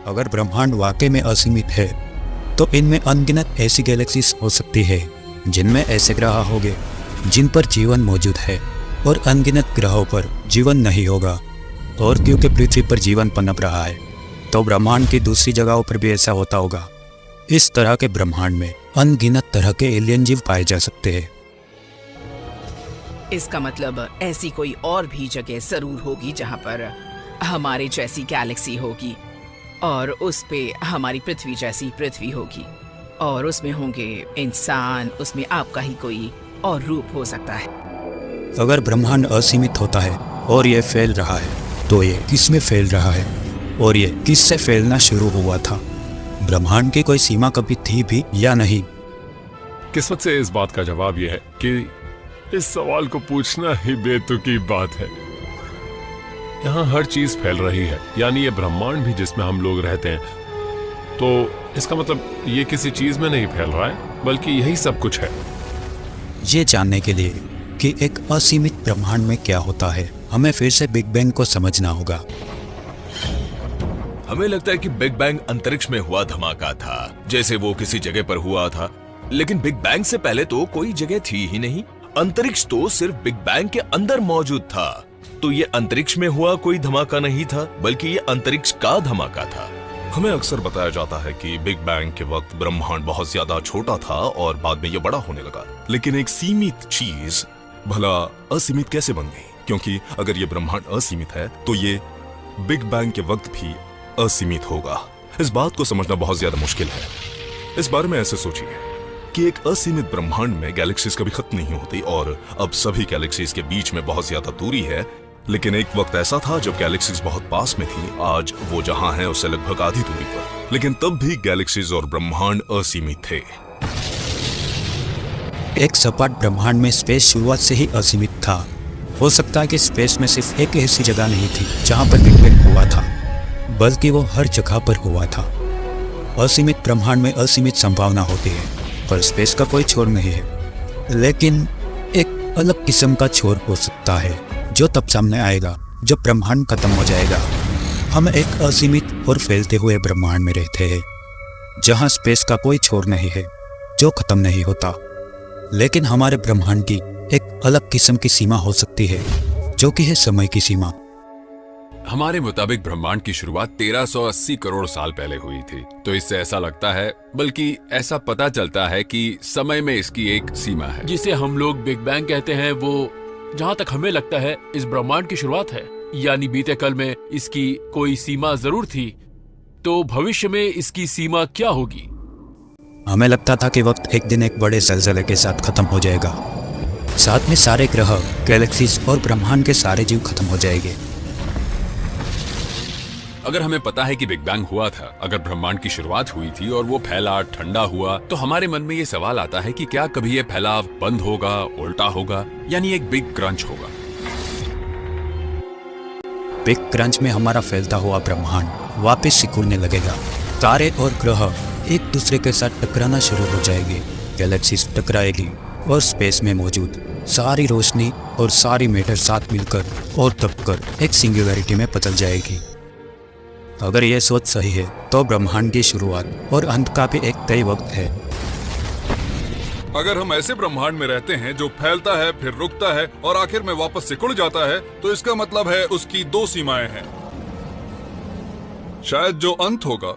अगर ब्रह्मांड वाकई में असीमित है तो इनमें अनगिनत ऐसी गैलेक्सीज हो सकती है जिनमें ऐसे ग्रह होंगे जिन पर जीवन मौजूद है और अनगिनत ग्रहों पर जीवन नहीं होगा। और क्योंकि पृथ्वी पर जीवन पनप रहा है तो ब्रह्मांड की दूसरी जगहों पर भी ऐसा होता होगा। इस तरह के ब्रह्मांड में अनगिनत तरह के एलियन जीव पाए जा सकते हैं। इसका मतलब ऐसी कोई और भी जगह जरूर होगी जहाँ पर हमारे जैसी गैलेक्सी होगी और उस पे हमारी पृथ्वी जैसी पृथ्वी होगी और उसमें होंगे इंसान, उसमें आपका ही कोई और रूप हो सकता है। अगर ब्रह्मांड असीमित होता है और ये फैल रहा है तो ये किस में फैल रहा है और ये किससे फैलना शुरू हुआ था? ब्रह्मांड की कोई सीमा कभी थी भी या नहीं? किस्मत से इस बात का जवाब यह है कि इस सवाल को पूछना ही बेतुकी बात है। यहाँ हर चीज फैल रही है, यानी ये ब्रह्मांड भी जिसमें हम लोग रहते हैं, तो इसका मतलब ये किसी चीज में नहीं फैल रहा है बल्कि यही सब कुछ है। ये जानने के लिए कि एक असीमित ब्रह्मांड में क्या होता है हमें फिर से बिग बैंग को समझना होगा। हमें लगता है कि बिग बैंग अंतरिक्ष में हुआ धमाका था, जैसे वो किसी जगह पर हुआ था, लेकिन बिग बैंग से पहले तो कोई जगह थी ही नहीं। अंतरिक्ष तो सिर्फ बिग बैंग के अंदर मौजूद था। तो ये अंतरिक्ष में हुआ कोई धमाका नहीं था बल्कि ये अंतरिक्ष का धमाका था। हमें अक्सर बताया जाता है कि बिग बैंग के वक्त ब्रह्मांड बहुत ज्यादा छोटा था और बाद में ये बड़ा होने लगा, लेकिन एक सीमित चीज भला असीमित कैसे बन गई? क्योंकि अगर ये ब्रह्मांड असीमित है तो ये बिग बैंग के वक्त भी असीमित होगा। इस बात को समझना बहुत ज्यादा मुश्किल है। इस बारे में ऐसे सोचिए कि एक असीमित ब्रह्मांड में गैलेक्सीज कभी खत्म नहीं होती और अब सभी गैलेक्सीज के बीच में बहुत ज्यादा दूरी है, लेकिन एक वक्त ऐसा था जब गैलेक्सीज बहुत पास में थी। आज वो जहां है उससे लगभग आधी दूरी पर, लेकिन तब भी गैलेक्सीज और ब्रह्मांड असीमित थे। एक सपाट ब्रह्मांड में स्पेस शुरुआत से ही असीमित था। हो सकता है कि स्पेस में सिर्फ एक ऐसी जगह नहीं थी जहां पर बिग बैंग हुआ था, बल्कि वो हर जगह पर हुआ था। असीमित ब्रह्मांड में असीमित संभावना होती है, पर स्पेस का कोई छोर नहीं है। लेकिन एक अलग किस्म का छोर हो सकता है जो तब सामने आएगा जब ब्रह्मांड खत्म हो जाएगा। हम एक असीमित और फैलते हुए ब्रह्मांड में रहते हैं जहां स्पेस का कोई छोर नहीं है जो खत्म नहीं होता। लेकिन हमारे ब्रह्मांड की एक अलग किस्म की सीमा हो सकती है जो कि है समय की सीमा। हमारे मुताबिक ब्रह्मांड की शुरुआत 1380 करोड़ साल पहले हुई थी, तो इससे ऐसा लगता है, बल्कि ऐसा पता चलता है कि समय में इसकी एक सीमा है जिसे हम लोग बिग बैंग कहते हैं। वो जहाँ तक हमें लगता है इस ब्रह्मांड की शुरुआत है, यानी बीते कल में इसकी कोई सीमा जरूर थी। तो भविष्य में इसकी सीमा क्या होगी? हमें लगता था कि वक्त एक दिन एक बड़े ज़लज़ले के साथ खत्म हो जाएगा। साथ में सारे ग्रह, गैलेक्सीज और ब्रह्मांड के सारे जीव खत्म हो जाएंगे। अगर हमें पता है कि बिग बैंग हुआ था, अगर ब्रह्मांड की शुरुआत हुई थी और वो फैला, ठंडा हुआ, तो हमारे मन में ये सवाल आता है कि क्या कभी ये फैलाव बंद होगा, उल्टा होगा, यानी एक बिग क्रंच होगा। बिग क्रंच में हमारा फैलता हुआ ब्रह्मांड वापस सिकुड़ने लगेगा। तारे और ग्रह एक दूसरे के साथ टकराना शुरू हो जाएंगे, गैलेक्सीज टकराएगी और स्पेस में मौजूद सारी रोशनी और सारी मैटर साथ मिलकर और दबकर एक सिंगुलैरिटी में बदल जाएगी। अगर यह सोच सही है तो ब्रह्मांड की शुरुआत और अंत का भी एक तय वक्त है। अगर हम ऐसे ब्रह्मांड में रहते हैं जो फैलता है, फिर रुकता है और आखिर में वापस सिकुड़ जाता है, तो इसका मतलब है उसकी दो सीमाएं हैं। शायद जो अंत होगा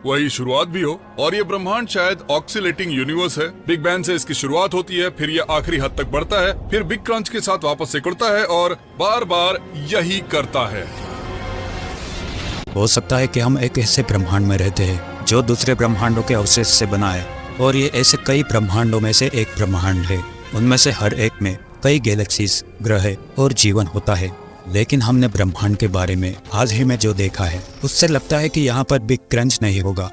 वही शुरुआत भी हो, और ये ब्रह्मांड शायद ऑक्सीलेटिंग यूनिवर्स है। बिग बैंग से इसकी शुरुआत होती है, फिर ये आखिरी हद तक बढ़ता है, फिर बिग क्रंच के साथ वापस सिकुड़ता है और बार बार यही करता है। हो सकता है कि हम एक ऐसे ब्रह्मांड में रहते हैं जो दूसरे ब्रह्मांडों के अवशेष से बना है, और ये ऐसे कई ब्रह्मांडों में से एक ब्रह्मांड है। उनमें से हर एक में कई गैलेक्सीज, ग्रह और जीवन होता है। लेकिन हमने ब्रह्मांड के बारे में आज ही में जो देखा है उससे लगता है कि यहाँ पर बिग क्रंच नहीं होगा।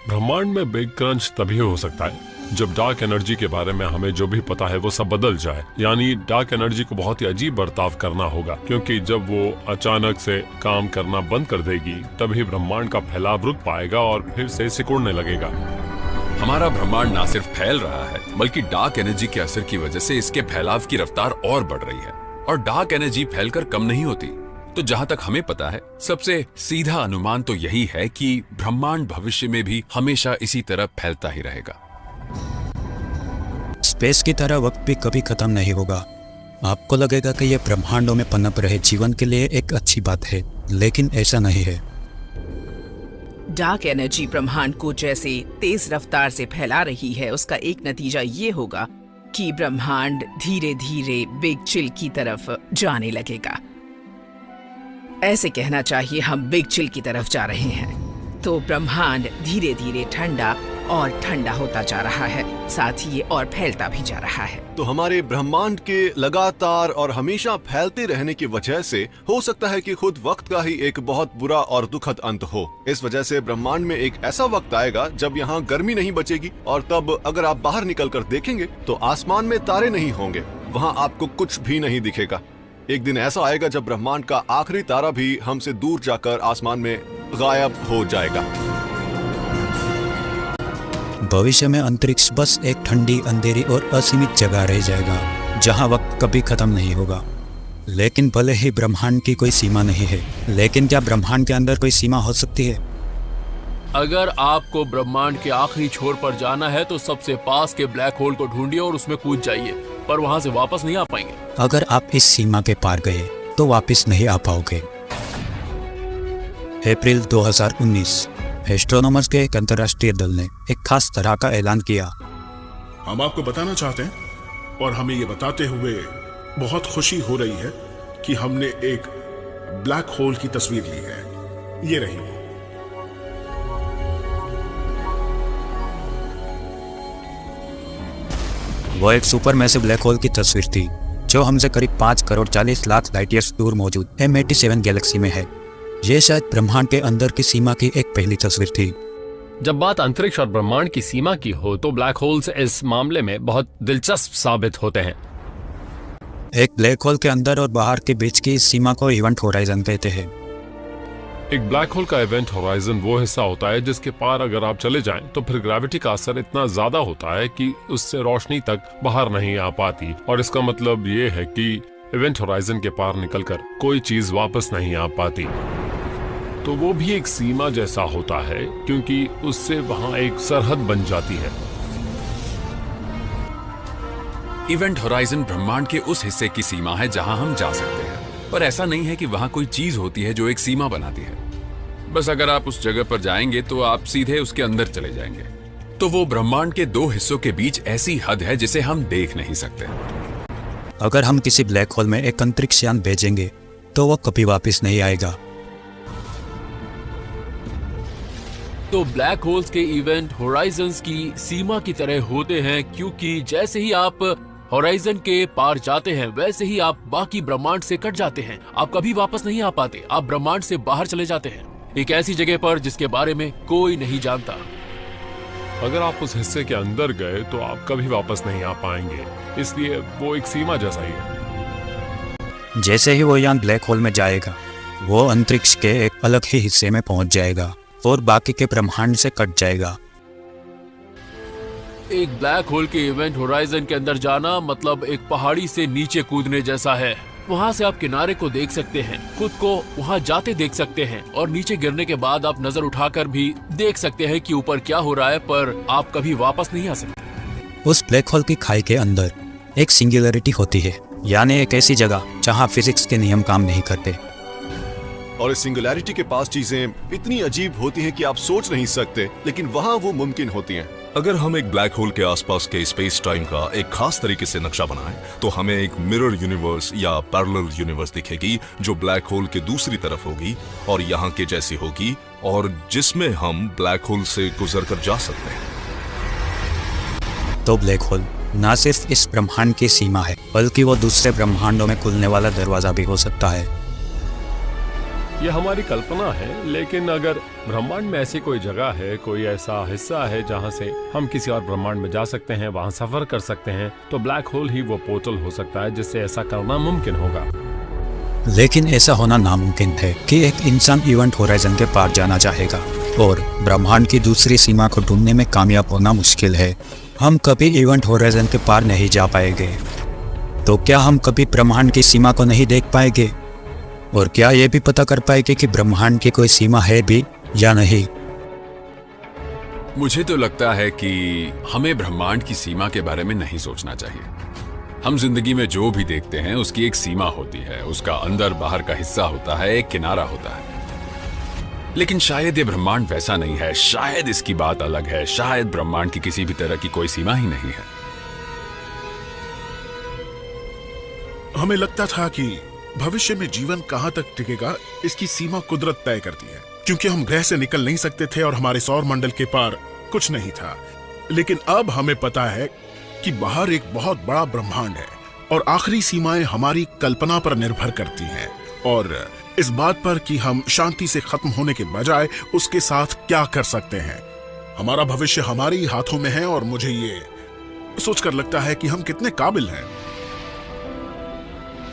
ब्रह्मांड में बिग क्रंच तभी हो सकता है जब डार्क एनर्जी के बारे में हमें जो भी पता है वो सब बदल जाए। यानी डार्क एनर्जी को बहुत ही अजीब बर्ताव करना होगा, क्योंकि जब वो अचानक से काम करना बंद कर देगी तभी ब्रह्मांड का फैलाव रुक पाएगा और फिर से सिकुड़ने लगेगा। हमारा ब्रह्मांड ना सिर्फ फैल रहा है बल्कि डार्क एनर्जी के असर की वजह से इसके फैलाव की रफ्तार और बढ़ रही है। और डार्क एनर्जी फैलकर कम नहीं होती, तो जहां तक हमें पता है, सबसे सीधा अनुमान तो यही है कि ब्रह्मांड भविष्य में भी हमेशा इसी तरह फैलता ही रहेगा। स्पेस की तरह वक्त भी कभी खत्म नहीं होगा। आपको लगेगा कि यह ब्रह्मांडों में पनप रहे जीवन के लिए एक अच्छी बात है, लेकिन ऐसा नहीं है। डार्क एनर्जी ब्रह्मांड को जैसे तेज रफ्तार से फैला रही है, उसका एक नतीजा ये होगा कि ब्रह्मांड धीरे धीरे बिग चिल की तरफ जाने लगेगा। ऐसे कहना चाहिए हम बिग चिल की तरफ जा रहे हैं। तो ब्रह्मांड धीरे धीरे ठंडा और ठंडा होता जा रहा है, साथ ही ये और फैलता भी जा रहा है। तो हमारे ब्रह्मांड के लगातार और हमेशा फैलते रहने की वजह से हो सकता है कि खुद वक्त का ही एक बहुत बुरा और दुखद अंत हो। इस वजह से ब्रह्मांड में एक ऐसा वक्त आएगा जब यहाँ गर्मी नहीं बचेगी, और तब अगर आप बाहर निकल कर देखेंगे तो आसमान में तारे नहीं होंगे, वहाँ आपको कुछ भी नहीं दिखेगा। एक दिन ऐसा आएगा जब ब्रह्मांड का आखिरी तारा भी हमसे दूर जाकर आसमान में गायब हो जाएगा। भविष्य में अंतरिक्ष बस एक ठंडी, अंधेरी और असीमित जगह रह जाएगा जहां वक्त कभी खत्म नहीं होगा। लेकिन भले ही ब्रह्मांड की कोई सीमा नहीं है, लेकिन क्या ब्रह्मांड के अंदर कोई सीमा हो सकती है? अगर आपको ब्रह्मांड के आखिरी छोर पर जाना है तो सबसे पास के ब्लैक होल को ढूंढिए और उसमें कूद जाइए, पर वहां से वापस नहीं आ पाएंगे। अगर आप इस सीमा के पार गए तो वापस नहीं आ पाओगे। अप्रैल 2019 एस्ट्रोनॉमर्स के एक अंतर्राष्ट्रीय दल ने एक खास तरह का ऐलान किया। हम आपको बताना चाहते हैं और हमें ये बताते हुए बहुत खुशी हो रही है कि हमने एक ब्लैक होल की तस्वीर ली है। ये रही वो। वो एक सुपर मैसिव ब्लैक होल की तस्वीर थी जो हमसे करीब 5 करोड़ 40 लाख लाइट ईयर्स दूर मौजूद M87 गैलेक्सी में है। ये शायद ब्रह्मांड के अंदर की सीमा की एक पहली तस्वीर थी। जब बात अंतरिक्ष और ब्रह्मांड की सीमा की हो तो ब्लैक होल्स इस मामले में बहुत दिलचस्प साबित होते हैं। एक ब्लैक होल के अंदर और बाहर के बीच की इस सीमा को इवेंट होराइजन कहते हैं। एक ब्लैक होल का इवेंट होराइजन वो हिस्सा होता है जिसके पार अगर आप चले जाएं तो फिर ग्रेविटी का असर इतना ज्यादा होता है कि उससे रोशनी तक बाहर नहीं आ पाती, और इसका मतलब ये है कि इवेंट होराइजन के पार निकलकर कोई चीज वापस नहीं आ पाती। तो वो भी एक सीमा जैसा होता है क्योंकि उससे वहां एक सरहद बन जाती है। इवेंट होराइजन ब्रह्मांड के उस हिस्से की सीमा है जहां हम जा सकते हैं, पर ऐसा नहीं है कि वहां कोई चीज होती है जो एक सीमा बनाती है। बस अगर आप उस जगह पर जाएंगे तो आप सीधे उसके अंदर चले जाएंगे। तो वो ब्रह्मांड के दो हिस्सों के बीच ऐसी हद है जिसे हम देख नहीं सकते। अगर हम किसी ब्लैक होल में एक अंतरिक्ष यान भेजेंगे तो वो कभी वापस नहीं आएगा। तो ब्लैक होल्स के इवेंट होराइजन्स की सीमा की तरह होते हैं, क्योंकि जैसे ही आप होराइजन के पार जाते हैं वैसे ही आप बाकी ब्रह्मांड से कट जाते हैं। आप कभी वापस नहीं आ पाते, आप ब्रह्मांड से बाहर चले जाते हैं, एक ऐसी जगह पर जिसके बारे में कोई नहीं जानता। अगर आप उस हिस्से के अंदर गए तो आप कभी वापस नहीं आ पाएंगे, इसलिए वो एक सीमा जैसा ही है। जैसे ही वो यान ब्लैक होल में जाएगा वो अंतरिक्ष के एक अलग ही हिस्से में पहुंच जाएगा और बाकी के ब्रह्मांड से कट जाएगा। एक ब्लैक होल के इवेंट होराइजन के अंदर जाना मतलब एक पहाड़ी से नीचे कूदने जैसा है। वहां से आप किनारे को देख सकते हैं, खुद को वहां जाते देख सकते हैं, और नीचे गिरने के बाद आप नजर उठाकर भी देख सकते हैं कि ऊपर क्या हो रहा है, पर आप कभी वापस नहीं आ सकते। उस ब्लैक होल की खाई के अंदर एक सिंगुलैरिटी होती है, यानी एक ऐसी जगह जहां फिजिक्स के नियम काम नहीं करते। और इस सिंगुलैरिटी के पास चीजें इतनी अजीब होती हैं कि आप सोच नहीं सकते, लेकिन वहां वो मुमकिन होती हैं। अगर हम एक ब्लैक होल के आसपास के स्पेस टाइम का एक खास तरीके से नक्शा बनाएं, तो हमें एक मिरर यूनिवर्स या पैरेलल यूनिवर्स दिखेगी जो ब्लैक होल के दूसरी तरफ होगी और यहाँ के जैसी होगी, और जिसमें हम ब्लैक होल से गुजर कर जा सकते हैं। तो ब्लैक होल न सिर्फ इस ब्रह्मांड की सीमा है, बल्कि वो दूसरे ब्रह्मांडों में खुलने वाला दरवाजा भी हो सकता है। ये हमारी कल्पना है, लेकिन अगर ब्रह्मांड में ऐसी कोई जगह है, कोई ऐसा हिस्सा है जहां से हम किसी और ब्रह्मांड में जा सकते हैं, वहां सफर कर सकते हैं, तो ब्लैक होल ही वो पोर्टल हो सकता है जिससे ऐसा करना मुमकिन होगा। लेकिन ऐसा होना नामुमकिन है कि एक इंसान इवेंट होराइजन के पार जाना चाहेगा, और ब्रह्मांड की दूसरी सीमा को ढूंढने में कामयाब होना मुश्किल है। हम कभी इवेंट होराइजन के पार नहीं जा पाएंगे। तो क्या हम कभी ब्रह्मांड की सीमा को नहीं देख पाएंगे? और क्या ये भी पता कर पाएगी कि ब्रह्मांड की कोई सीमा है भी या नहीं? मुझे तो लगता है कि हमें ब्रह्मांड की सीमा के बारे में नहीं सोचना चाहिए। हम जिंदगी में जो भी देखते हैं उसकी एक सीमा होती है, उसका अंदर बाहर का हिस्सा होता है, एक किनारा होता है। लेकिन शायद ये ब्रह्मांड वैसा नहीं है, शायद इसकी बात अलग है, शायद ब्रह्मांड की किसी भी तरह की कोई सीमा ही नहीं है। हमें लगता था कि भविष्य में जीवन कहां तक टिकेगा इसकी सीमा कुदरत तय करती है, क्योंकि हम ग्रह से निकल नहीं सकते थे और हमारे सौर मंडल के पार कुछ नहीं था। लेकिन अब हमें पता है कि बाहर एक बहुत बड़ा ब्रह्मांड है और आखिरी सीमाएं हमारी कल्पना पर निर्भर करती हैं और इस बात पर कि हम शांति से खत्म होने के बजाय उसके साथ क्या कर सकते हैं। हमारा भविष्य हमारे ही हाथों में है और मुझे ये सोचकर लगता है कि हम कितने काबिल हैं।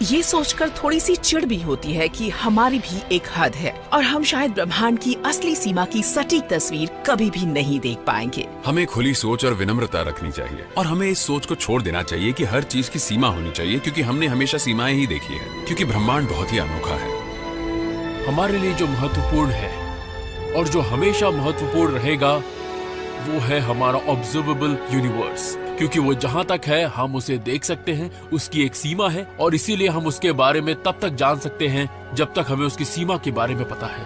ये सोचकर थोड़ी सी चिढ़ भी होती है कि हमारी भी एक हद है और हम शायद ब्रह्मांड की असली सीमा की सटीक तस्वीर कभी भी नहीं देख पाएंगे। हमें खुली सोच और विनम्रता रखनी चाहिए और हमें इस सोच को छोड़ देना चाहिए कि हर चीज की सीमा होनी चाहिए, क्योंकि हमने हमेशा सीमाएं ही देखी है, क्योंकि ब्रह्मांड बहुत ही अनोखा है। हमारे लिए जो महत्वपूर्ण है और जो हमेशा महत्वपूर्ण रहेगा वो है हमारा ऑब्जर्वेबल यूनिवर्स, क्योंकि वो जहां तक है हम उसे देख सकते हैं, उसकी एक सीमा है और इसीलिए हम उसके बारे में तब तक जान सकते हैं जब तक हमें उसकी सीमा के बारे में पता है।